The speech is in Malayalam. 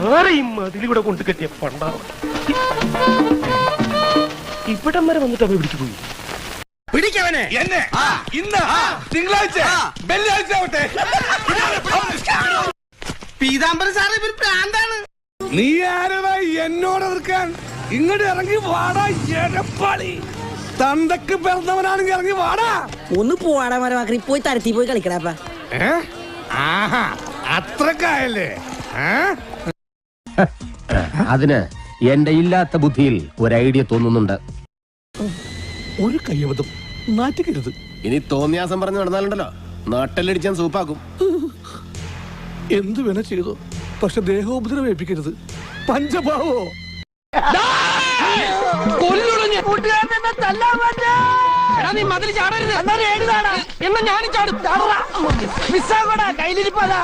ആരെയും അതിലൂടെ കൊണ്ട് കെട്ടിയ പണ്ടാവും ഇവിടം വരെ വന്നിട്ട് അവ പിടിച്ചു പോയി. പിടിക്കവനെ എന്നെ ഇന്ന് തിങ്കളാഴ്ച വെള്ളിയാഴ്ച ആവട്ടെ. പീതാംബരൻ സാറ് ഇവർ പ്രാന്താണ്. നീ ആരടാ എന്നോട് എതിർക്കാൻ? ഇങ്ങോട്ട് ഇറങ്ങി വാടാ എടപ്പാളി. തന്തക്ക് പിറന്നവനാണെങ്കിൽ ഇറങ്ങി വാടാ. ഒന്ന് പോവാടാ മരമാക്കി പോയി തരത്തി പോയി കളിക്കടാപ്പ. അത്രക്കായല്ലേ? അതിന് എന്റെ ഇല്ലാത്ത ബുദ്ധിയിൽ ഒരു ഐഡിയ തോന്നുന്നുണ്ട്. ഒരു കയ്യബദ്ധം നാറ്റിക്കരുത്. ഇനി തോന്നിയാസം പറഞ്ഞു നടന്നാലുണ്ടല്ലോ നാട്ടിലടിച്ചാൻ സൂപ്പാക്കും. എന്തു വേണ ചെയ്തോ, പക്ഷെ ദേഹോപദ്രവം ഏൽപ്പിക്കരുത്. പഞ്ചഭാവോ നീ മതിൽ ചാടരുത്. എന്നാ ഞാനും ചാടും. കയ്യിലിരിപ്പതാ.